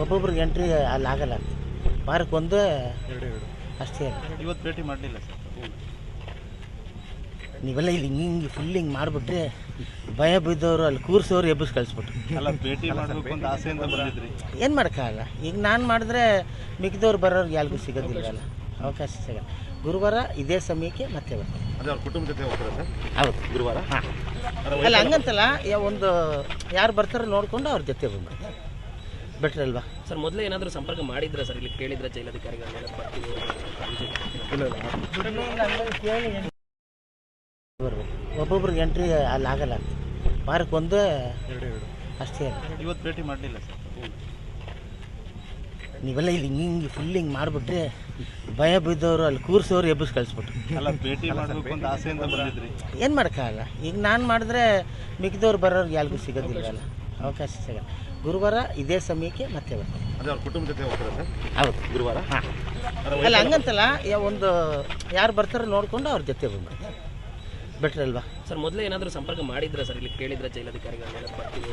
ಒಬ್ಬೊಬ್ರಿಗೆ ಎಂಟ್ರಿ ಅಲ್ಲಿ ಆಗಲ್ಲ, ವಾರಕ್ಕೆ ಒಂದು ಅಷ್ಟೇ. ಇವತ್ತು ಭೇಟಿ ಮಾಡಲಿಲ್ಲ ಸರ್. ನೀವೆಲ್ಲ ಇಲ್ಲಿ ಹಿಂಗೆ ಫುಲ್ ಹಿಂಗೆ ಮಾಡಿಬಿಟ್ರೆ ಭಯ ಬಿದ್ದವರು ಅಲ್ಲಿ ಕೂರಿಸೋರು ಎಬ್ಬಿಸಿ ಕಳಿಸ್ಬಿಟ್ರು. ಅಲ್ಲ, ಭೇಟಿ ಮಾಡಬೇಕು ಅಂತ ಆಸೆಯಿಂದ ಬಂದಿದ್ರಿ. ಏನು ಮಾಡೋಕ್ಕಾಗಲ್ಲ. ಈಗ ನಾನು ಮಾಡಿದ್ರೆ ಮಿಕ್ಕಿದವ್ರು ಬರೋರಿಗೆ ಯಾರಿಗೂ ಸಿಗೋದಿಲ್ಲವಲ್ಲ, ಅವಕಾಶ ಸಿಗಲ್ಲ. ಗುರುವಾರ ಇದೇ ಸಮಯಕ್ಕೆ ಮತ್ತೆ ಬರ್ತಾರೆ. ಅದೇ ಅವ್ರ ಕುಟುಂಬ ಜೊತೆ ಹೋಗ್ತಾರೆ ಸರ್ ಹೌದು, ಗುರುವಾರ. ಹಾಂ. ಅಲ್ಲ ಹಂಗಂತಲ್ಲ, ಒಂದು ಯಾರು ಬರ್ತಾರೋ ನೋಡಿಕೊಂಡು ಅವ್ರ ಜೊತೆ ಬಂದ್ಬಿಡ್ತಾರೆ, ಬೆಟ್ರ್ ಅಲ್ವಾ ಸರ್? ಮೊದಲೇ ಏನಾದರೂ ಸಂಪರ್ಕ ಮಾಡಿದ್ರೆ ಸರ್, ಇಲ್ಲಿ ಕೇಳಿದ್ರೆ ಜೈಲಧಿಕಾರಿಗಳನ್ನೆಲ್ಲ ಬರ್ತೀವಿ ಬರ್ಬೇಕು. ಒಬ್ಬೊಬ್ರಿಗೆ ಎಂಟ್ರಿ ಅಲ್ಲಿ ಆಗಲ್ಲ, ವಾರಕ್ಕೆ ಒಂದು ಅಷ್ಟೇ. ಇವತ್ತು ಭೇಟಿ ಮಾಡಲಿಲ್ಲ ಸರ್. ನೀವೆಲ್ಲ ಇಲ್ಲಿ ಹಿಂಗೆ ಫುಲ್ ಹಿಂಗೆ ಮಾಡಿಬಿಟ್ರೆ ಭಯ ಬಿದ್ದವರು ಅಲ್ಲಿ ಕೂರಿಸೋರು ಎಬ್ಬಿಸಿ ಕಳಿಸ್ಬಿಟ್ರು. ಅಲ್ಲ, ಭೇಟಿ ಮಾಡಬೇಕು ಅಂತ ಆಸೆಯಿಂದ ಬಂದಿದ್ರಿ. ಏನು ಮಾಡೋಕ್ಕಾಗಲ್ಲ. ಈಗ ನಾನು ಮಾಡಿದ್ರೆ ಮಿಕ್ಕಿದವ್ರು ಬರೋರಿಗೆ ಯಾರಿಗೂ ಸಿಗೋದಿಲ್ಲವಲ್ಲ, ಅವಕಾಶ ಸಿಗಲ್ಲ. ಗುರುವಾರ ಇದೇ ಸಮಯಕ್ಕೆ ಮತ್ತೆ ಬರ್ತಾರೆ. ಅದೇ ಅವ್ರ ಕುಟುಂಬ ಜೊತೆ ಹೋಗ್ತಾರೆ ಸರ್ ಹೌದು, ಗುರುವಾರ. ಹಾಂ. ಅಲ್ಲ ಹಂಗಂತಲ್ಲ, ಒಂದು ಯಾರು ಬರ್ತಾರೋ ನೋಡಿಕೊಂಡು ಅವ್ರ ಜೊತೆ ಬಂದ್ಬಿಡ್ತಾರೆ, ಬೆಟ್ರ್ ಅಲ್ವಾ ಸರ್? ಮೊದಲೇ ಏನಾದರೂ ಸಂಪರ್ಕ ಮಾಡಿದ್ರೆ ಸರ್, ಇಲ್ಲಿ ಕೇಳಿದ್ರೆ ಜೈಲಧಿಕಾರಿಗಳನ್ನೆಲ್ಲ ಬರ್ತೀವಿ